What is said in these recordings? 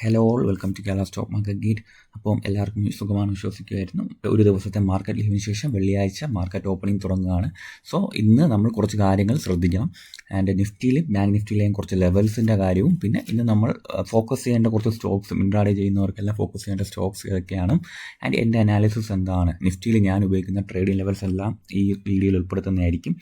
Hello all, welcome to Kerala stock market guide. അപ്പം എല്ലാവർക്കും സുഖമാണ് വിശ്വസിക്കുമായിരുന്നു. ഒരു ദിവസത്തെ മാർക്കറ്റ് ലീവിന് ശേഷം വെള്ളിയാഴ്ച മാർക്കറ്റ് ഓപ്പണിംഗ് തുടങ്ങുകയാണ്. സോ ഇന്ന് നമ്മൾ കുറച്ച് കാര്യങ്ങൾ ശ്രദ്ധിക്കണം. ആൻഡ് നിഫ്റ്റിയിലും ബാങ്ക് നിഫ്റ്റിയിലെയും കുറച്ച് ലെവൽസിൻ്റെ കാര്യവും, പിന്നെ ഇന്ന് നമ്മൾ ഫോക്കസ് ചെയ്യേണ്ട കുറച്ച് സ്റ്റോക്സ്, ഇൻട്രാഡേ ചെയ്യുന്നവർക്കെല്ലാം ഫോക്കസ് ചെയ്യേണ്ട സ്റ്റോക്സ് ഇതൊക്കെയാണ്. ആൻഡ് എൻ്റെ അനാലിസിസ് എന്താണ്, നിഫ്റ്റിയിൽ ഞാൻ ഉപയോഗിക്കുന്ന ട്രേഡിംഗ് ലെവൽസ് എല്ലാം ഈ വീഡിയോയിൽ ഉൾപ്പെടുത്തുന്നതായിരിക്കും.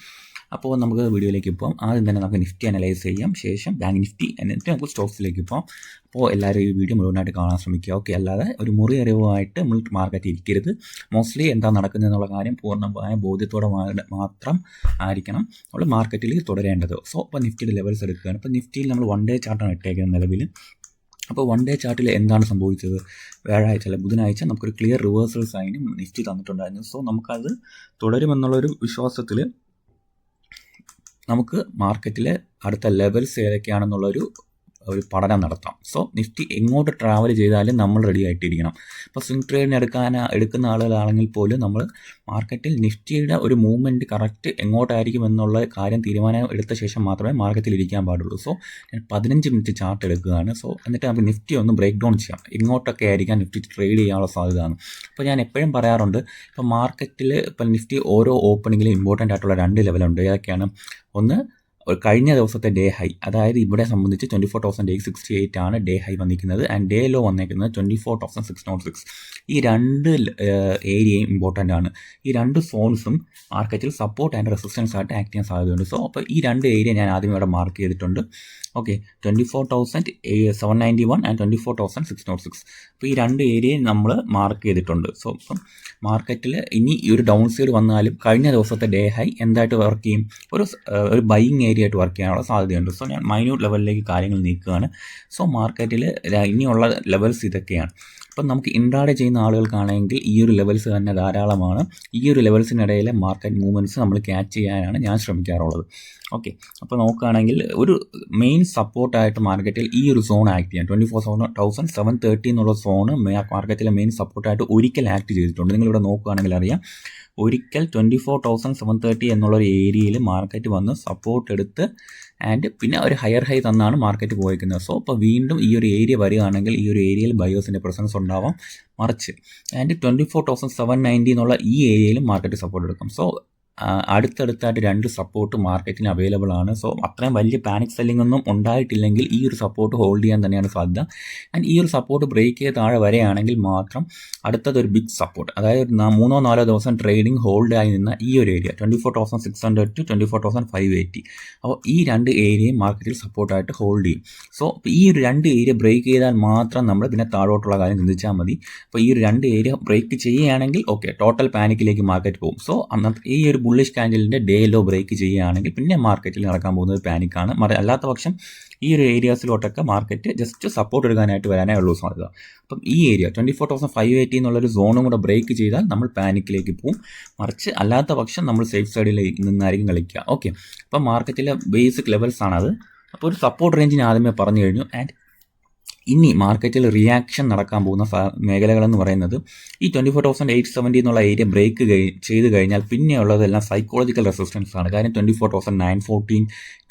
അപ്പോൾ നമുക്ക് വീഡിയോയിലേക്ക് പോകാം. ആദ്യം തന്നെ നമുക്ക് നിഫ്റ്റി അനലൈസ് ചെയ്യാം, ശേഷം ബാങ്ക് നിഫ്റ്റി, എന്നിട്ട് നമുക്ക് സ്റ്റോക്സിലേക്ക് പോകാം. അപ്പോൾ എല്ലാവരും ഈ വീഡിയോ മുഴുവനായിട്ട് കാണാൻ ശ്രമിക്കുക. ഓക്കെ, അല്ലാതെ ഒരു മുറി അറിവുമായിട്ട് നമ്മൾ മാർക്കറ്റ് ഇരിക്കരുത്. മോസ്റ്റ്ലി എന്താ നടക്കുന്നത് എന്നുള്ള കാര്യം പൂർണ്ണമായ ബോധ്യത്തോടെ മാത്രം ആയിരിക്കണം നമ്മൾ മാർക്കറ്റിൽ തുടരേണ്ടത്. സോ അപ്പോൾ നിഫ്റ്റിയുടെ ലെവൽസ് എടുക്കുകയാണ്. അപ്പോൾ നിഫ്റ്റിയിൽ നമ്മൾ 1 ഡേ ചാർട്ടാണ് ഇട്ടേക്കുന്നത് നിലവിൽ. അപ്പോൾ 1 ഡേ ചാർട്ടിൽ എന്താണ് സംഭവിച്ചത്? വ്യാഴാഴ്ച അല്ല ബുധനാഴ്ച നമുക്കൊരു ക്ലിയർ റിവേഴ്സൽ സൈനും നിഫ്റ്റി തന്നിട്ടുണ്ടായിരുന്നു. സോ നമുക്കത് തുടരുമെന്നുള്ളൊരു വിശ്വാസത്തിൽ നമുക്ക് മാർക്കറ്റിലെ അടുത്ത ലെവൽസ് ഏതൊക്കെയാണെന്നുള്ളൊരു പഠനം നടത്താം. സോ നിഫ്റ്റി എങ്ങോട്ട് ട്രാവൽ ചെയ്താലും നമ്മൾ റെഡി ആയിട്ടിരിക്കണം. ഇപ്പോൾ സ്വിംഗ് ട്രേഡിന് എടുക്കുന്ന ആളുകളാണെങ്കിൽ പോലും നമ്മൾ മാർക്കറ്റിൽ നിഫ്റ്റിയുടെ ഒരു മൂവ്മെൻറ്റ് കറക്റ്റ് എങ്ങോട്ടായിരിക്കും എന്നുള്ള കാര്യം തീരുമാനം എടുത്ത ശേഷം മാത്രമേ മാർക്കറ്റിൽ ഇരിക്കാൻ പാടുള്ളൂ. സോ ഞാൻ 15 മിനിറ്റ് ചാർട്ട് എടുക്കുകയാണ്. സോ എന്നിട്ട് നമുക്ക് നിഫ്റ്റി ഒന്ന് ബ്രേക്ക് ഡൗൺ ചെയ്യാം, എങ്ങോട്ടൊക്കെ ആയിരിക്കാം നിഫ്റ്റി ട്രേഡ് ചെയ്യാനുള്ള സാധ്യതയാണ്. അപ്പോൾ ഞാൻ എപ്പോഴും പറയാറുണ്ട്, ഇപ്പോൾ മാർക്കറ്റിൽ ഇപ്പോൾ നിഫ്റ്റി ഓരോ ഓപ്പണിങ്ങിലും ഇമ്പോർട്ടൻ്റ് ആയിട്ടുള്ള 2 ലെവലുണ്ട്. ഏതൊക്കെയാണ്? ഒന്ന്, കഴിഞ്ഞ ദിവസത്തെ ഡേ ഹൈ, അതായത് ഇവിടെ സംബന്ധിച്ച് 24,868 ആണ് ഡേ ഹൈ വന്നിരിക്കുന്നത്. ആൻഡ് ഡേ ലോ വന്നിരിക്കുന്നത് 24,606. ഈ 2 ഏരിയയും ഇമ്പോർട്ടൻ്റ് ആണ്. ഈ 2 സോൺസും മാർക്കറ്റിൽ സപ്പോർട്ട് ആൻഡ് റെസിസ്റ്റൻസ് ആയിട്ട് ആക്ട് ചെയ്യാൻ സാധ്യതയുണ്ട്. സോ അപ്പോൾ ഈ 2 ഏരിയ ഞാൻ ആദ്യം ഇവിടെ മാർക്ക് ചെയ്തിട്ടുണ്ട്. Okay, 24,791 and 24,606. അപ്പോൾ ഈ 2 ഏരിയയും നമ്മൾ മാർക്ക് ചെയ്തിട്ടുണ്ട്. സോ ഇപ്പം മാർക്കറ്റിൽ ഇനി ഈ ഒരു ഡൗൺ സൈഡ് വന്നാലും കഴിഞ്ഞ ദിവസത്തെ ഡേ ഹൈ എന്തായിട്ട് വർക്ക് ചെയ്യും? ഒരു ബൈയിങ് ഏരിയ ആയിട്ട് വർക്ക് ചെയ്യാനുള്ള സാധ്യതയുണ്ട്. സോ ഞാൻ മൈന്യൂട്ട് ലെവലിലേക്ക് കാര്യങ്ങൾ നീക്കുകയാണ്. സോ മാർക്കറ്റിൽ ഇനിയുള്ള ലെവൽസ് ഇതൊക്കെയാണ്. അപ്പം നമുക്ക് ഇൻട്രാഡേ ചെയ്യുന്ന ആളുകൾക്കാണെങ്കിൽ ഈ ഒരു ലെവൽസ് തന്നെ ധാരാളമാണ്. ഈ ഒരു ലെവൽസിനിടയിലെ മാർക്കറ്റ് മൂവ്മെൻറ്റ്സ് നമ്മൾ ക്യാച്ച് ചെയ്യാനാണ് ഞാൻ ശ്രമിക്കാറുള്ളത്. ഓക്കെ, അപ്പോൾ നോക്കുകയാണെങ്കിൽ ഒരു മെയിൻ സപ്പോർട്ടായിട്ട് മാർക്കറ്റിൽ ഈ ഒരു സോൺ ആക്ട് ചെയ്യാൻ 24,730 എന്നുള്ള സോണ് മാർക്കറ്റിലെ മെയിൻ സപ്പോർട്ടായിട്ട് ഒരിക്കൽ ആക്ട് ചെയ്തിട്ടുണ്ട്. നിങ്ങളിവിടെ നോക്കുകയാണെങ്കിൽ അറിയാം, ഒരിക്കൽ 24,730 എന്നുള്ളൊരു ഏരിയയിൽ മാർക്കറ്റ് വന്ന് സപ്പോർട്ട് എടുത്ത് ആൻഡ് പിന്നെ ഒരു ഹയർ ഹൈ തന്നാണ് മാർക്കറ്റ് പോയിരിക്കുന്നത്. സോ അപ്പോൾ വീണ്ടും ഈ ഒരു ഏരിയ വരികയാണെങ്കിൽ ഈ ഒരു ഏരിയയിൽ ബയേഴ്സിൻ്റെ പ്രസൻസ് ഉണ്ടാവാം. മറിച്ച് ആൻഡ് 24,790 എന്നുള്ള ഈ ഏരിയയിലും മാർക്കറ്റ് സപ്പോർട്ട് എടുക്കും. സോ അടുത്തടുത്തായിട്ട് 2 സപ്പോർട്ട് മാർക്കറ്റിന് അവൈലബിൾ ആണ്. സോ അത്രയും വലിയ പാനിക് സെല്ലിംഗ് ഒന്നും ഉണ്ടായിട്ടില്ലെങ്കിൽ ഈ ഒരു സപ്പോർട്ട് ഹോൾഡ് ചെയ്യാൻ തന്നെയാണ് സാധ്യത. ആൻഡ് ഈ ഒരു സപ്പോർട്ട് ബ്രേക്ക് ചെയ്ത് താഴെ വരെയാണെങ്കിൽ മാത്രം അടുത്തതൊരു ബിഗ് സപ്പോർട്ട്, അതായത് 3-4 ദിവസം ട്രേഡിംഗ് ഹോൾഡ് ആയി നിന്ന ഈ ഒരു ഏരിയ 24,600 to 24,580. അപ്പോൾ ഈ 2 ഏരിയയും മാർക്കറ്റിൽ സപ്പോർട്ടായിട്ട് ഹോൾഡ് ചെയ്യും. സോ ഈ ഒരു 2 ഏരിയ ബ്രേക്ക് ചെയ്താൽ മാത്രം നമ്മൾ പിന്നെ താഴോട്ടുള്ള കാര്യം ചിന്തിച്ചാൽ മതി. അപ്പോൾ ഈ ഒരു 2 ഏരിയ ബ്രേക്ക് ചെയ്യുകയാണെങ്കിൽ ഓക്കെ, ടോട്ടൽ പാനിക്കിലേക്ക് മാർക്കറ്റ് പോകും. സോ അന്നത്തെ ഈ ഒരു ബുള്ളിഷ് കാൻഡിലിൻ്റെ ഡേ ലോ ബ്രേക്ക് ചെയ്യുകയാണെങ്കിൽ പിന്നെ മാർക്കറ്റിൽ നടക്കാൻ പോകുന്നത് പാനിക്കാണ്. അല്ലാത്ത പക്ഷം ഈ ഒരു ഏരിയാസിലോട്ടൊക്കെ മാർക്കറ്റ് ജസ്റ്റ് സപ്പോർട്ട് എടുക്കാനായിട്ട് വരാനേ ഉള്ളൂ സാധ്യത. അപ്പം ഈ ഏരിയ 24,580 എന്നുള്ളൊരു സോണും കൂടെ ബ്രേക്ക് ചെയ്താൽ നമ്മൾ പാനിക്കിലേക്ക് പോകും. മറിച്ച് അല്ലാത്ത പക്ഷം നമ്മൾ സേഫ് സൈഡിൽ നിന്നായിരിക്കും കളിക്കുക. ഓക്കെ, അപ്പം മാർക്കറ്റിലെ ബേസിക് ലെവൽസ് ആണത്. അപ്പോൾ ഒരു സപ്പോർട്ട് റേഞ്ചിന് ആദ്യമേ പറഞ്ഞു കഴിഞ്ഞു. ആൻഡ് ഇനി മാർക്കറ്റിൽ റിയാക്ഷൻ നടക്കാൻ പോകുന്ന മേഖലകളെന്ന് പറയുന്നത് ഈ 24,870 എന്നുള്ള ഏരിയ ബ്രേക്ക് ചെയ്ത് കഴിഞ്ഞാൽ പിന്നെയുള്ളതെല്ലാം സൈക്കോളജിക്കൽ റെസിസ്റ്റൻസ് ആണ്. കാര്യം 24,914,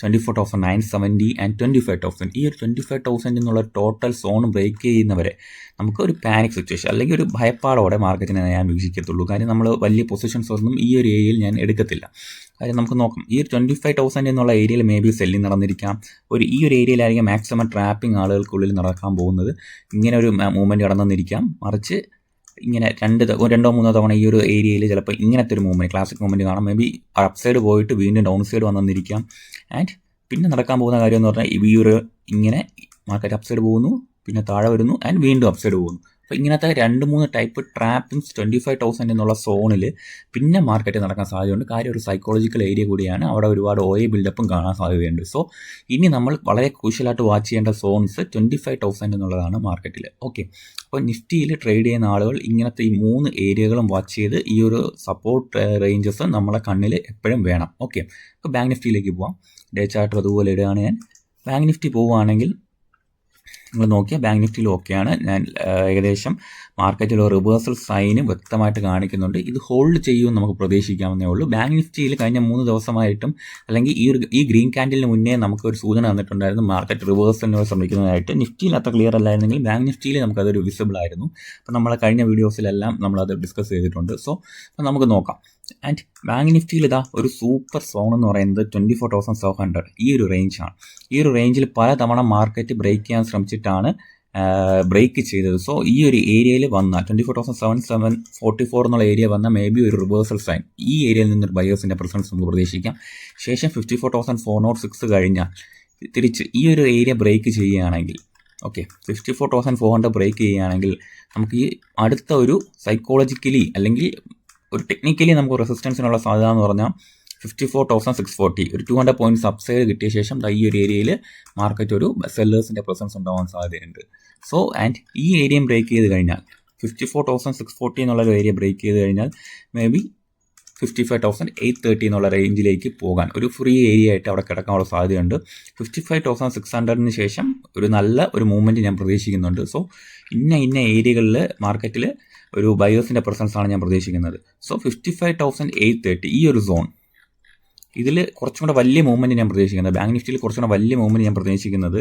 24,970 ആൻഡ് 25,000. ഈ ഒരു 25,000 എന്നുള്ള ടോട്ടൽ സോൺ ബ്രേക്ക് ചെയ്യുന്നവരെ നമുക്ക് ഒരു പാനിക് സിറ്റുവേഷൻ അല്ലെങ്കിൽ ഒരു ഭയപ്പാടോടെ മാർക്കറ്റിനെ ഞാൻ വീക്ഷിക്കത്തുള്ളൂ. കാര്യം നമ്മൾ വലിയ പൊസിഷൻസ് ഒന്നും ഈ ഒരു ഏരിയയിൽ ഞാൻ എടുക്കത്തില്ല. കാര്യം നമുക്ക് നോക്കാം, ഈ ഒരു 25,000 എന്നുള്ള ഏരിയയിൽ മേ ബി സെല്ലിംഗ് നടന്നിരിക്കാം. ഈ ഒരു ഏരിയയിലായിരിക്കും മാക്സിമം ട്രാപ്പിംഗ് ആളുകൾക്കുള്ളിൽ നടക്കാൻ പോകുന്നത്. ഇങ്ങനെ ഒരു മൂവ്മെൻറ്റ് നടന്നിരിക്കാം. മറിച്ച് ഇങ്ങനെ 2-3 തവണ ഈ ഒരു ഏരിയയിൽ ചിലപ്പോൾ ഇങ്ങനത്തെ ഒരു മൂവ്മെൻറ്റ്, ക്ലാസിക് മൂവ്മെൻറ്റ് കാണാം. മേ ബി അപ്പ് സൈഡ് പോയിട്ട് വീണ്ടും ഡൗൺ സൈഡ് വന്നിരിക്കാം. ആൻഡ് പിന്നെ നടക്കാൻ പോകുന്ന കാര്യം എന്ന് പറഞ്ഞാൽ ഈ ഒരു ഇങ്ങനെ മാർക്കറ്റ് അപ്പ് സൈഡ് പോകുന്നു, പിന്നെ താഴെ വരുന്നു, ആൻഡ് വീണ്ടും അപ്പ് സൈഡ് പോകുന്നു. അപ്പോൾ ഇങ്ങനത്തെ 2-3 ടൈപ്പ് ട്രാപ്പിംഗ്സ് 25,000 എന്നുള്ള സോണിൽ പിന്നെ മാർക്കറ്റ് നടക്കാൻ സാധ്യതയുണ്ട്. കാര്യം ഒരു സൈക്കോളജിക്കൽ ഏരിയ കൂടിയാണ്, അവിടെ ഒരുപാട് OA ബിൽഡപ്പും കാണാൻ സാധ്യതയുണ്ട്. സോ ഇനി നമ്മൾ വളരെ ക്രൂഷ്യലായിട്ട് വാച്ച് ചെയ്യേണ്ട സോൺസ് 25,000 എന്നുള്ളതാണ് മാർക്കറ്റിൽ. ഓക്കെ, അപ്പോൾ നിഫ്റ്റിയിൽ ട്രേഡ് ചെയ്യുന്ന ആളുകൾ ഇങ്ങനത്തെ ഈ 3 ഏരിയകളും വാച്ച് ചെയ്ത് ഈ ഒരു സപ്പോർട്ട് റേഞ്ചസ് നമ്മളെ കണ്ണിൽ എപ്പോഴും വേണം. ഓക്കെ, അപ്പോൾ ബാങ്ക് നിഫ്റ്റിയിലേക്ക് പോവാം. ഡേ ചാർട്ടർ അതുപോലെ ഇടുകയാണ് ഞാൻ. ബാങ്ക് നിഫ്റ്റി പോവുകയാണെങ്കിൽ നിങ്ങൾ നോക്കിയാൽ ബാങ്ക് നിഫ്റ്റിയിൽ ഓക്കെയാണ്. ഞാൻ ഏകദേശം മാർക്കറ്റിൽ ഒരു റിവേഴ്സൽ സൈന് വ്യക്തമായിട്ട് കാണിക്കുന്നുണ്ട്. ഇത് ഹോൾഡ് ചെയ്യുമെന്ന് നമുക്ക് പ്രതീക്ഷിക്കാവുന്നേ ഉള്ളൂ. ബാങ്ക് നിഫ്റ്റിയിൽ കഴിഞ്ഞ 3 ദിവസമായിട്ടും അല്ലെങ്കിൽ ഈ ഗ്രീൻ ക്യാൻഡിലിന് മുന്നേ നമുക്ക് ഒരു സൂചന തന്നിട്ടുണ്ടായിരുന്നു മാർക്കറ്റ് റിവേഴ്സലിന് ശ്രമിക്കുന്നതായിട്ട്. നിഫ്റ്റിയിൽ അത്ര ക്ലിയർ അല്ലായിരുന്നെങ്കിൽ ബാങ്ക് നിഫ്റ്റിയിൽ നമുക്കതൊരു വിസിബിൾ ആയിരുന്നു. അപ്പോൾ നമ്മൾ കഴിഞ്ഞ വീഡിയോസിലെല്ലാം നമ്മളത് ഡിസ്കസ് ചെയ്തിട്ടുണ്ട്. സോ അപ്പോൾ നമുക്ക് നോക്കാം. ആൻഡ് ബാങ്ക് നിഫ്റ്റിയിൽ ഇതാ ഒരു സൂപ്പർ സോൺ എന്ന് പറയുന്നത് 24,700 ഈ ഒരു റേഞ്ചാണ്. ഈ ഒരു റേഞ്ചിൽ പലതവണ മാർക്കറ്റ് ബ്രേക്ക് ചെയ്യാൻ ശ്രമിച്ചിട്ടാണ് ബ്രേക്ക് ചെയ്തത്. സോ ഈ ഒരു ഏരിയയിൽ വന്ന 24,744 എന്നുള്ള ഏരിയ വന്ന മേ ബി ഒരു റിവേഴ്സൽ സൈൻ. ഈ ഏരിയയിൽ നിന്നൊരു ബയേഴ്സിൻ്റെ പ്രസൻസ് നമുക്ക് പ്രതീക്ഷിക്കാം. ശേഷം 54,406 കഴിഞ്ഞാൽ തിരിച്ച് ഈ ഒരു ഏരിയ ബ്രേക്ക് ചെയ്യുകയാണെങ്കിൽ 54,400 ബ്രേക്ക് ചെയ്യുകയാണെങ്കിൽ നമുക്ക് ഈ അടുത്ത ഒരു സൈക്കോളജിക്കലി അല്ലെങ്കിൽ ഒരു ടെക്നിക്കലി നമുക്ക് റെസിസ്റ്റൻസിനുള്ള സാധ്യത എന്ന് പറഞ്ഞാൽ 54,640 ഒരു 200 പോയിൻറ്റ്സ് അപ്സൈഡ് കിട്ടിയ ശേഷം ഈ ഒരു ഏരിയയിൽ മാർക്കറ്റ് ഒരു സെല്ലേഴ്സിൻ്റെ പ്രസൻസ് ഉണ്ടാവാൻ സാധ്യതയുണ്ട്. സോ ആൻഡ് ഈ ഏരിയ ബ്രേക്ക് ചെയ്ത് കഴിഞ്ഞാൽ 54,640 എന്നുള്ള ഒരു ഏരിയ ബ്രേക്ക് ചെയ്ത് കഴിഞ്ഞാൽ മേ ബി 55,830 എന്നുള്ള റേഞ്ചിലേക്ക് പോകാൻ ഒരു ഫ്രീ ഏരിയ ആയിട്ട് അവിടെ കിടക്കാനുള്ള സാധ്യതയുണ്ട്. 55,600 ശേഷം ഒരു നല്ല ഒരു മൂവ്മെൻറ്റ് ഞാൻ പ്രതീക്ഷിക്കുന്നുണ്ട്. സോ ഇന്ന ഏരിയകളിൽ മാർക്കറ്റിൽ ഒരു ബയേഴ്സിൻ്റെ പ്രസൻസ് ആണ് ഞാൻ പ്രതീക്ഷിക്കുന്നത്. സോ 55,830 ഈ ഒരു സോൺ ഇതിൽ കുറച്ചും കൂടെ വലിയ മൂവ്മെൻറ്റ് ഞാൻ പ്രതീക്ഷിക്കുന്നത്, ബാങ്ക് നിഫ്റ്റിയിൽ കുറച്ചും കൂടെ വലിയ മൂവ്മെൻറ്റ് ഞാൻ പ്രതീക്ഷിക്കുന്നത്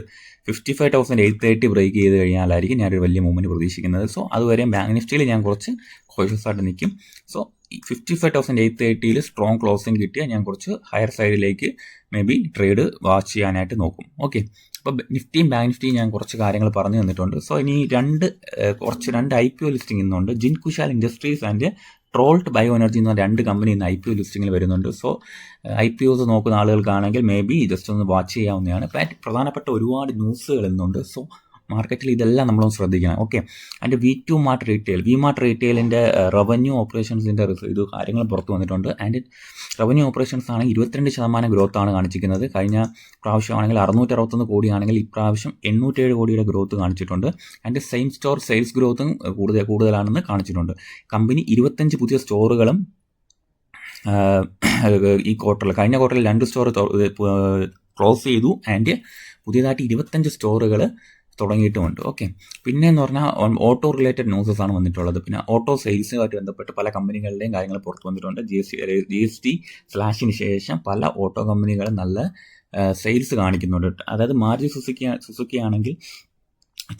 55,830 ബ്രേക്ക് ചെയ്ത് കഴിഞ്ഞാലായിരിക്കും ഞാനൊരു വലിയ മൂവ്മെൻറ്റ് പ്രതീക്ഷിക്കുന്നത്. സോ അതുവരെ ബാങ്ക് നിഫ്റ്റിയിൽ ഞാൻ കുറച്ച് കോഷ്യസ് ആയിട്ട് നിൽക്കും. സോ 55,830 സ്ട്രോങ് ക്ലോസിങ് കിട്ടിയാൽ ഞാൻ കുറച്ച് ഹയർ സൈഡിലേക്ക് മേ ബി ട്രേഡ് വാച്ച് ചെയ്യാനായിട്ട് നോക്കും. ഓക്കെ, അപ്പോൾ നിഫ്റ്റിയും ബാങ്ക് നിഫ്റ്റിയും ഞാൻ കുറച്ച് കാര്യങ്ങൾ പറഞ്ഞു തന്നിട്ടുണ്ട്. സോ ഇനി രണ്ട് IPO ലിസ്റ്റിംഗ് ഇന്നുണ്ട്. Jin Kushal industries and Trualt bio energy എന്ന 2 കമ്പനി ഇന്ന് IPO ലിസ്റ്റിങ്ങിൽ വരുന്നുണ്ട്. സോ IPOs നോക്കുന്ന ആളുകൾക്കാണെങ്കിൽ മേ ബി ജസ്റ്റ് ഒന്ന് വാച്ച് ചെയ്യാവുന്നതാണ്. പ്രധാനപ്പെട്ട ഒരുപാട് ന്യൂസുകൾ ഇന്നുണ്ട്. സോ മാർക്കറ്റിൽ ഇതെല്ലാം നമ്മളൊന്ന് ശ്രദ്ധിക്കണം. ഓക്കെ, അതിൻ്റെ V2Mart റീറ്റെയിൽ, V-Mart റീറ്റെയിലിൻ്റെ റവന്യൂ ഓപ്പറേഷൻസിൻ്റെ ഇത് കാര്യങ്ങൾ പുറത്ത് വന്നിട്ടുണ്ട്. ആൻഡ് റവന്യൂ ഓപ്പറേഷൻസ് ആണെങ്കിൽ 22% ഗ്രോത്താണ് കാണിച്ചിരിക്കുന്നത്. കഴിഞ്ഞ പ്രാവശ്യമാണെങ്കിൽ 661 കോടിയാണെങ്കിൽ ഇപ്രാവശ്യം 807 കോടിയുടെ ഗ്രോത്ത് കാണിച്ചിട്ടുണ്ട്. ആൻഡ് സെയിം സ്റ്റോർ സെയിൽസ് ഗ്രോത്തും കൂടുതലാണെന്ന് കാണിച്ചിട്ടുണ്ട്. കമ്പനി 25 പുതിയ സ്റ്റോറുകളും ഈ ക്വാർട്ടറിൽ, കഴിഞ്ഞ ക്വാർട്ടറിൽ 2 സ്റ്റോർ ക്ലോസ് ചെയ്തു. ആൻഡ് പുതിയതായിട്ട് 25 സ്റ്റോറുകൾ തുടങ്ങിയിട്ടുമുണ്ട്. ഓക്കെ, പിന്നെ എന്ന് പറഞ്ഞാൽ ഓട്ടോ റിലേറ്റഡ് ന്യൂസസ് ആണ് വന്നിട്ടുള്ളത്. പിന്നെ ഓട്ടോ സെയിൽസുമായിട്ട് ബന്ധപ്പെട്ട് പല കമ്പനികളുടെയും കാര്യങ്ങൾ പുറത്ത് വന്നിട്ടുണ്ട്. GST സ്ലാഷിന് ശേഷം പല ഓട്ടോ കമ്പനികളും നല്ല സെയിൽസ് കാണിക്കുന്നുണ്ട്. അതായത് മാരുതി സുസുക്കി ആണെങ്കിൽ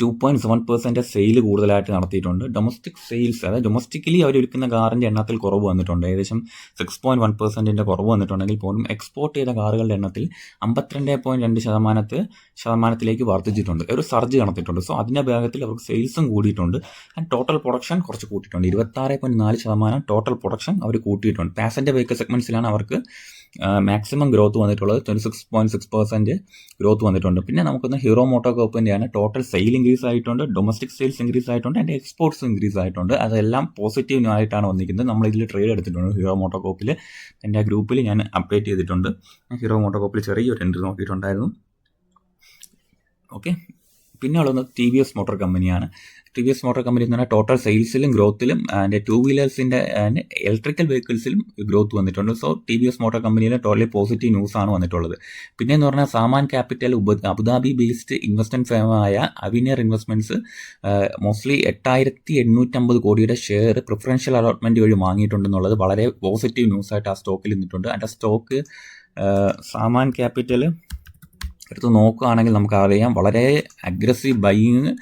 2.7% സെയിൽ കൂടുതലായിട്ട് നടത്തിയിട്ടുണ്ട്. ഡൊമസ്റ്റിക് സെയിൽസ്, അതായത് ഡൊമസ്റ്റിക്കലി അവർ വിൽക്കുന്ന കാറിൻ്റെ എണ്ണത്തിൽ കുറവ് വന്നിട്ടുണ്ട്. ഏകദേശം 6.1% കുറവ് വന്നിട്ടുണ്ടെങ്കിൽ പോലും എക്സ്പോർട്ട് ചെയ്ത കാറുകളുടെ എണ്ണത്തിൽ 52.2% വർദ്ധിച്ചിട്ടുണ്ട്. ഒരു സർജ് നടത്തിയിട്ടുണ്ട്. സോ അതിൻ്റെ ഭാഗത്തിൽ അവർക്ക് സെയിൽസും കൂടിയിട്ടുണ്ട്. ആൻഡ് ടോട്ടൽ പ്രൊഡക്ഷൻ കുറച്ച് കൂട്ടിയിട്ടുണ്ട്. 26.4% ടോട്ടൽ പ്രൊഡക്ഷൻ അവർ കൂട്ടിയിട്ടുണ്ട്. പാസഞ്ചർ വെഹിക്കിൾ സെഗ്മെൻറ്റ്സിലാണ് അവർക്ക് മാക്സിമം ഗ്രോത്ത് വന്നിട്ടുള്ളത്. 26.6% ഗ്രോത്ത് വന്നിട്ടുണ്ട്. പിന്നെ നമുക്കൊന്ന് ഹീറോ മോട്ടോ കോർപ്പിൻ്റെയാണ് ടോട്ടൽ സെയിൽ ഇൻക്രീസ് ആയിട്ടുണ്ട്, ഡൊമസ്റ്റിക് സെയിൽസ് ഇൻക്രീസ് ആയിട്ടുണ്ട്, ആൻഡ് എക്സ്പോർട്ട്സ് ഇൻക്രീസ് ആയിട്ടുണ്ട്. അതെല്ലാം പോസിറ്റീവ് ആയിട്ടാണ് വന്നിരിക്കുന്നത്. നമ്മളിതിൽ ട്രേഡ് എടുത്തിട്ടുണ്ട് ഹീറോ മോട്ടോ കോർപ്പിൽ. എൻ്റെ ഗ്രൂപ്പിൽ ഞാൻ അപ്ഡേറ്റ് ചെയ്തിട്ടുണ്ട്. ഹീറോ മോട്ടോ കോർപ്പിൽ ചെറിയൊരു എൻട്രി നോക്കിയിട്ടുണ്ടായിരുന്നു. ഓക്കെ, പിന്നെ ഉള്ളത് TVS മോട്ടോർ കമ്പനിയാണ്. TVS മോട്ടോർ കമ്പനി എന്ന് പറഞ്ഞാൽ ടോട്ടൽ സെയിൽസിലും ഗ്രോത്തിലും ആൻഡ് 2 വീലേഴ്സിൻ്റെ ആൻഡ് ഇലക്ട്രിക്കൽ വെഹിക്കിൾസിലും ഗ്രോത്ത് വന്നിട്ടുണ്ട്. സോ TVS മോട്ടോർ കമ്പനിയിൽ ടോട്ടലി പോസിറ്റീവ് ന്യൂസാണ് വന്നിട്ടുള്ളത്. പിന്നെ എന്ന് പറഞ്ഞാൽ Sammaan capital Abu Dhabi based investment ഫേമായ അവിനിയർ ഇൻവെസ്റ്റ്മെൻറ്റ്സ് മോസ്റ്റ്ലി 8,850 കോടിയുടെ ഷെയർ പ്രിഫറൻഷ്യൽ അലോട്ട്മെൻറ്റ് വഴി വാങ്ങിയിട്ടുണ്ടെന്നുള്ളത് വളരെ പോസിറ്റീവ് ന്യൂസായിട്ട് ആ സ്റ്റോക്കിൽ നിന്നിട്ടുണ്ട്. ആൻഡ് ആ സ്റ്റോക്ക് സാമാൻ ക്യാപിറ്റൽ എടുത്ത് നോക്കുകയാണെങ്കിൽ നമുക്കറിയാം വളരെ അഗ്രസീവ് ബൈയിങ്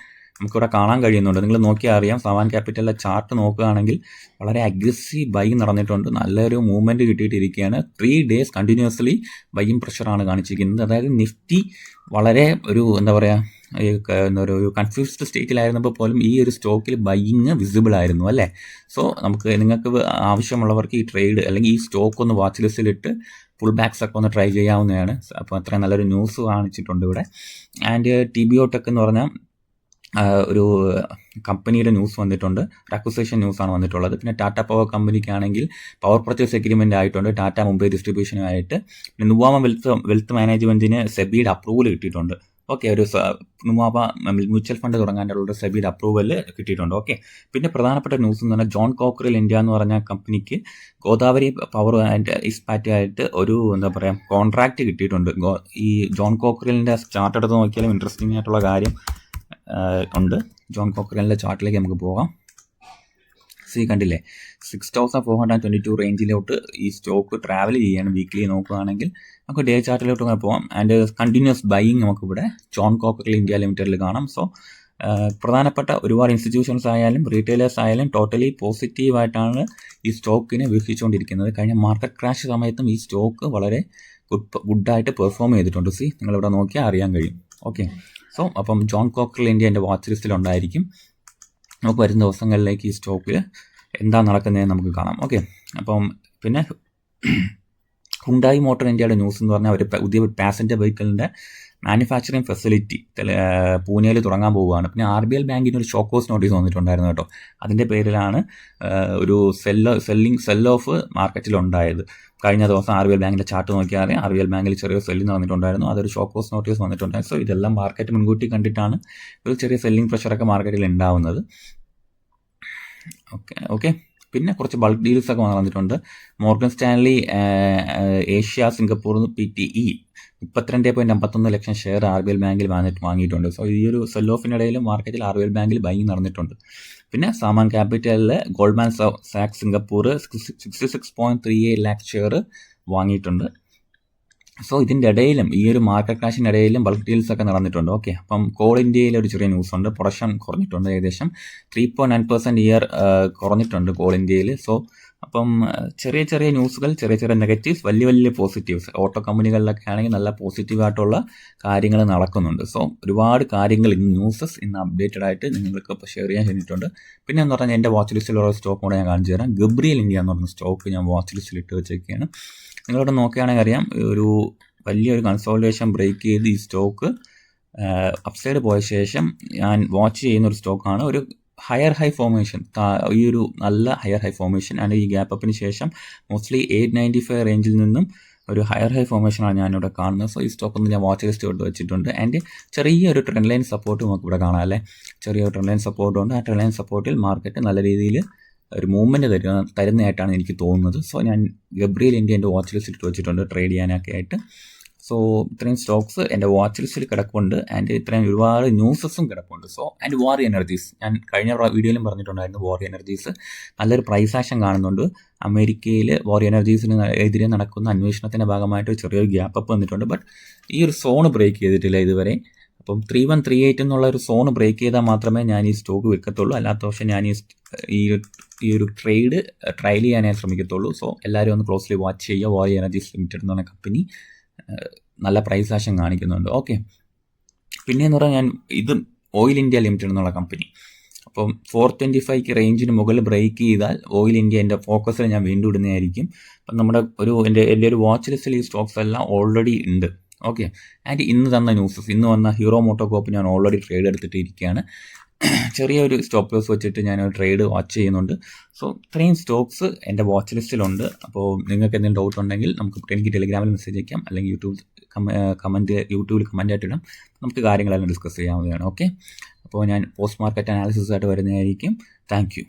നമുക്കിവിടെ കാണാൻ കഴിയുന്നുണ്ട്. നിങ്ങൾ നോക്കിയാൽ അറിയാം, സാമാൻ ക്യാപിറ്റലിലെ ചാർട്ട് നോക്കുകയാണെങ്കിൽ വളരെ അഗ്രസീവ് ബൈയിങ് നടന്നിട്ടുണ്ട്. നല്ലൊരു മൂവ്മെൻറ്റ് കിട്ടിയിട്ടിരിക്കുകയാണ്. 3 days കണ്ടിന്യൂസ്ലി ബൈയിങ് പ്രഷറാണ് കാണിച്ചിരിക്കുന്നത്. അതായത് നിഫ്റ്റി വളരെ ഒരു ഒരു കൺഫ്യൂസ്ഡ് സ്റ്റേറ്റിലായിരുന്നപ്പോൾ പോലും ഈ ഒരു സ്റ്റോക്കിൽ ബൈയിങ് വിസിബിൾ ആയിരുന്നു അല്ലേ. സോ നിങ്ങൾക്ക് ആവശ്യമുള്ളവർക്ക് ഈ ട്രേഡ് അല്ലെങ്കിൽ ഈ സ്റ്റോക്ക് ഒന്ന് വാച്ച് ലിസ്റ്റിലിട്ട് ഫുൾ ബാക്സ് ഒക്കെ ഒന്ന് ട്രൈ ചെയ്യാവുന്നതാണ്. അപ്പോൾ അത്രയും നല്ലൊരു ന്യൂസ് കാണിച്ചിട്ടുണ്ട് ഇവിടെ. ആൻഡ് TBO ടെക് എന്ന് പറഞ്ഞാൽ ഒരു കമ്പനിയുടെ ന്യൂസ് വന്നിട്ടുണ്ട്. ഒരു അക്വിസിഷൻ ന്യൂസാണ് വന്നിട്ടുള്ളത്. പിന്നെ ടാറ്റ പവർ കമ്പനിക്കാണെങ്കിൽ പവർ പർച്ചേസ് എഗ്രിമെൻ്റ് ആയിട്ടുണ്ട് ടാറ്റ മുംബൈ ഡിസ്ട്രിബ്യൂഷനുമായിട്ട്. പിന്നെ നുവാമ വെൽത്ത് മാനേജ്മെൻറ്റിന് സെബിയുടെ അപ്രൂവൽ കിട്ടിയിട്ടുണ്ട്. ഓക്കെ, ഒരു നുവാമ മ്യൂച്വൽ ഫണ്ട് തുടങ്ങാനുള്ള സെബിയുടെ അപ്രൂവൽ കിട്ടിയിട്ടുണ്ട്. ഓക്കെ, പിന്നെ പ്രധാനപ്പെട്ട ന്യൂസ് എന്ന് പറഞ്ഞാൽ ജോൺ കോക്കറിൽ ഇന്ത്യ എന്ന് പറഞ്ഞ കമ്പനിക്ക് ഗോദാവരി പവർ ആൻഡ് ഇസ്പാറ്റായിട്ട് ഒരു കോൺട്രാക്റ്റ് കിട്ടിയിട്ടുണ്ട്. ഈ ജോൺ കോക്കറിലിൻ്റെ ചാർട്ട് എടുത്ത് നോക്കിയാലും ഇൻട്രസ്റ്റിംഗ് ആയിട്ടുള്ള കാര്യം ഉണ്ട്. ജോൺ കോക്കറിലിൻ്റെ ചാർട്ടിലേക്ക് നമുക്ക് പോകാം. കണ്ടില്ലേ 6422 റേഞ്ചിലോട്ട് ഈ സ്റ്റോക്ക് ട്രാവൽ ചെയ്യാണ്. വീക്ക്ലി നോക്കുകയാണെങ്കിൽ നമുക്ക് ഡേ ചാർട്ടിലോട്ട് പോകാം. ആൻഡ് കണ്ടിന്യൂസ് ബൈയിങ് നമുക്കിവിടെ ജോൺ കോക്കറിൽ ഇന്ത്യ ലിമിറ്റഡിൽ കാണാം. സോ പ്രധാനപ്പെട്ട ഒരുപാട് ഇൻസ്റ്റിറ്റ്യൂഷൻസ് ആയാലും റീറ്റെയിലേഴ്സ് ആയാലും ടോട്ടലി പോസിറ്റീവായിട്ടാണ് ഈ സ്റ്റോക്കിനെ വീക്ഷിച്ചുകൊണ്ടിരിക്കുന്നത്. കഴിഞ്ഞ മാർക്കറ്റ് ക്രാഷ് സമയത്തും ഈ സ്റ്റോക്ക് വളരെ ഗുഡായിട്ട് പെർഫോം ചെയ്തിട്ടുണ്ട്. നിങ്ങളിവിടെ നോക്കിയാൽ അറിയാൻ കഴിയും. ഓക്കെ, സോ അപ്പം ജോൺ കോക്കറിൽ ഇന്ത്യ എൻ്റെ വാച്ച് ലിസ്റ്റിലുണ്ടായിരിക്കും. നമുക്ക് വരുന്ന ദിവസങ്ങളിലേക്ക് ഈ സ്റ്റോക്കിൽ എന്താ നടക്കുന്നതെന്ന് നമുക്ക് കാണാം. ഓക്കെ, അപ്പം പിന്നെ ഹുണ്ടായി മോട്ടോർ ഇന്ത്യയുടെ ന്യൂസ് എന്ന് പറഞ്ഞാൽ ഒരു പുതിയ പാസഞ്ചർ വെഹിക്കിളിൻ്റെ മാനുഫാക്ചറിങ് ഫെസിലിറ്റി പൂനെയിൽ തുടങ്ങാൻ പോവുകയാണ്. പിന്നെ RBL ബാങ്കിന് ഒരു ഷോക്കോസ് നോട്ടീസ് വന്നിട്ടുണ്ടായിരുന്നു കേട്ടോ. അതിൻ്റെ പേരിലാണ് ഒരു സെൽ ഓഫ് മാർക്കറ്റിലുണ്ടായത്. കഴിഞ്ഞ ദിവസം RBL ബാങ്കിൻ്റെ ചാർട്ട് നോക്കിയാൽ അറിയാം, RBL ബാങ്കിൽ ചെറിയ സെല്ലിംഗ് നടന്നിട്ടുണ്ടായിരുന്നു. അതൊരു ഷോക്കോസ് നോട്ടീസ് വന്നിട്ടുണ്ടായിരുന്നു. സോ ഇതെല്ലാം മാർക്കറ്റ് മുൻകൂട്ടി കണ്ടിട്ടാണ് ഒരു ചെറിയ സെല്ലിംഗ് പ്രഷറൊക്കെ മാർക്കറ്റിൽ ഉണ്ടാവുന്നത്. ഓക്കെ പിന്നെ കുറച്ച് ബൾക്ക് ഡീൽസ് ഒക്കെ വന്നിട്ടുണ്ട്. Morgan Stanley Asia Singapore PTE 32.51 ലക്ഷം ഷെയർ RBL ബാങ്കിൽ വാങ്ങിയിട്ടുണ്ട്. സോ ഈ ഒരു സെൽ ഓഫിനിടയിലും മാർക്കറ്റിൽ RBL ബാങ്കിൽ ബൈങ് നടന്നിട്ടുണ്ട്. പിന്നെ സാമാൻ ക്യാപിറ്റലിൽ ഗോൾഡ്മാൻ സാക്സ് സിംഗപ്പൂർ 66.38 ലാക്ക് ഷെയർ വാങ്ങിയിട്ടുണ്ട്. സോ ഇതിൻ്റെ ഇടയിലും ഈ ഒരു മാർക്കറ്റ് ക്രാഷിൻ്റെ ഇടയിലും ബൾക്ക് ഡീൽസ് ഒക്കെ നടന്നിട്ടുണ്ട്. ഓക്കെ, അപ്പം കോൾ ഇന്ത്യയിൽ ഒരു ചെറിയ ന്യൂസ് ഉണ്ട്. പ്രൊഡക്ഷൻ കുറഞ്ഞിട്ടുണ്ട്, ഏകദേശം 3.9% ഇയർ കുറഞ്ഞിട്ടുണ്ട് കോൾ ഇന്ത്യയിൽ. സോ അപ്പം ചെറിയ ന്യൂസുകൾ, ചെറിയ നെഗറ്റീവ്സ്, വലിയ പോസിറ്റീവ്സ്. ഓട്ടോ കമ്പനികളിലൊക്കെ ആണെങ്കിൽ നല്ല പോസിറ്റീവായിട്ടുള്ള കാര്യങ്ങൾ നടക്കുന്നുണ്ട്. സോ ഒരുപാട് കാര്യങ്ങൾ ന്യൂസസ് ഇന്ന് അപ്ഡേറ്റഡ് ആയിട്ട് നിങ്ങൾക്ക് ഇപ്പോൾ ഷെയർ ചെയ്യാൻ കഴിഞ്ഞിട്ടുണ്ട്. പിന്നെ എന്ന് പറഞ്ഞാൽ എൻ്റെ വാച്ച് ലിസ്റ്റിലുള്ള സ്റ്റോക്ക് കൂടെ ഞാൻ കാണിച്ചു തരാം. ഗബ്രിയൽ ഇന്ത്യ എന്ന് പറഞ്ഞ സ്റ്റോക്ക് ഞാൻ വാച്ച് ലിസ്റ്റിൽ ഇട്ട് വെച്ചേക്കാണ്. നിങ്ങളിവിടെ നോക്കുകയാണെങ്കിൽ അറിയാം, ഒരു വലിയൊരു കൺസോളിഡേഷൻ ബ്രേക്ക് ചെയ്ത് ഈ സ്റ്റോക്ക് അപ്സൈഡ് പോയ ശേഷം ഞാൻ വാച്ച് ചെയ്യുന്ന ഒരു സ്റ്റോക്കാണ്. ഒരു ഹയർ ഹൈ ഫോർമേഷൻ, ഈ ഒരു നല്ല ഹയർ ഹൈ ഫോർമേഷൻ ആൻഡ് ഈ ഗ്യാപ്പ് അപ്പിന് ശേഷം മോസ്റ്റ്ലി 895 റേഞ്ചിൽ നിന്നും ഒരു ഹയർ ഹൈ ഫോർമേഷനാണ് ഞാനിവിടെ കാണുന്നത്. സോ ഈ സ്റ്റോക്ക് ഒന്ന് ഞാൻ വാച്ച് ലിസ്റ്റ് കൊണ്ട് വെച്ചിട്ടുണ്ട്. ആൻഡ് ചെറിയൊരു ട്രെൻഡ് ലൈൻ സപ്പോർട്ട് നമുക്ക് ഇവിടെ കാണാം അല്ലേ. ചെറിയൊരു ട്രെൻഡ് ലൈൻ സപ്പോർട്ടുണ്ട്. ആ ട്രെൻഡ് ലൈൻ സപ്പോർട്ടിൽ മാർക്കറ്റ് നല്ല രീതിയിൽ ഒരു മൂവ്മെൻറ്റ് തരുന്നതായിട്ടാണ് എനിക്ക് തോന്നുന്നത്. സോ ഞാൻ ഗബ്രിയൽ ഇന്ത്യ എൻ്റെ വാച്ച് ലിസ്റ്റിൽ ഇട്ട് വെച്ചിട്ടുണ്ട് ട്രേഡ് ചെയ്യാനൊക്കെ ആയിട്ട്. സോ ഇത്രയും സ്റ്റോക്സ് എൻ്റെ വാച്ച് ലിസ്റ്റിൽ കിടപ്പുണ്ട്. ആൻഡ് ഇത്രയും ഒരുപാട് ന്യൂസസും കിടപ്പുണ്ട്. സോ ആൻഡ് വാറി എനർജീസ്, ഞാൻ കഴിഞ്ഞ വീഡിയോയിലും പറഞ്ഞിട്ടുണ്ടായിരുന്നു, വാറി എനർജീസ് നല്ലൊരു പ്രൈസ് ആക്ഷൻ കാണുന്നുണ്ട്. അമേരിക്കയിൽ വാറി എനർജീസിന് എതിരെ നടക്കുന്ന അന്വേഷണത്തിൻ്റെ ഭാഗമായിട്ട് ചെറിയൊരു ഗ്യാപ്പ് അപ്പ് വന്നിട്ടുണ്ട്. ബട്ട് ഈ ഒരു സോണ് ബ്രേക്ക് ചെയ്തിട്ടില്ല ഇതുവരെ. അപ്പം 3138 എന്നുള്ള ഒരു സോൺ ബ്രേക്ക് ചെയ്താൽ മാത്രമേ ഞാൻ ഈ സ്റ്റോക്ക് വെക്കത്തുള്ളൂ. അല്ലാത്ത പക്ഷം ഞാൻ ഈ ഒരു ട്രേഡ് ട്രയൽ ചെയ്യാനേ ശ്രമിക്കത്തുള്ളൂ. സോ എല്ലാവരും ഒന്ന് ക്ലോസ്ലി വാച്ച് ചെയ്യുക. വാറി എനർജീസ് ലിമിറ്റഡ് എന്ന് പറഞ്ഞ കമ്പനി നല്ല പ്രൈസ് ആക്ഷൻ കാണിക്കുന്നുണ്ട്. ഓക്കെ, പിന്നെയെന്ന് പറഞ്ഞാൽ ഞാൻ ഇത് ഓയിൽ ഇന്ത്യ ലിമിറ്റഡ് എന്നുള്ള കമ്പനി, അപ്പം 425 റേഞ്ചിന് മുകളിൽ ബ്രേക്ക് ചെയ്താൽ ഓയിൽ ഇന്ത്യ എൻ്റെ ഫോക്കസിൽ ഞാൻ വീണ്ടും ഇടുന്നതായിരിക്കും. അപ്പം നമ്മുടെ എൻ്റെ ഒരു വാച്ച് ലിസ്റ്റിൽ ഈ സ്റ്റോക്സ് എല്ലാം ഓൾറെഡി ഉണ്ട്. ഓക്കെ, ആൻഡ് ഇന്ന് തന്ന ന്യൂസസ്, ഇന്ന് വന്ന ഹീറോ മോട്ടോകോപ്പ് ഞാൻ ഓൾറെഡി ട്രേഡ് എടുത്തിട്ട് ഇരിക്കുകയാണ്. ചെറിയൊരു സ്റ്റോപ്പ് ലോസ് വെച്ചിട്ട് ഞാൻ ട്രേഡ് വാച്ച് ചെയ്യുന്നുണ്ട്. സോ ഇത്രയും സ്റ്റോക്സ് എൻ്റെ വാച്ച് ലിസ്റ്റിലുണ്ട്. അപ്പോൾ നിങ്ങൾക്ക് എന്തെങ്കിലും ഡൗട്ട് ഉണ്ടെങ്കിൽ എനിക്ക് ടെലിഗ്രാമിൽ മെസ്സേജ് അയക്കാം, അല്ലെങ്കിൽ യൂട്യൂബിൽ കമൻ്റ് ആയിട്ട് ഇടാം. നമുക്ക് കാര്യങ്ങളെല്ലാം ഡിസ്കസ് ചെയ്യാവുന്നതാണ്. ഓക്കെ, അപ്പോൾ ഞാൻ പോസ്റ്റ് മാർക്കറ്റ് അനാലിസിസ് ആയിട്ട് വരുന്നതായിരിക്കും. Thank you.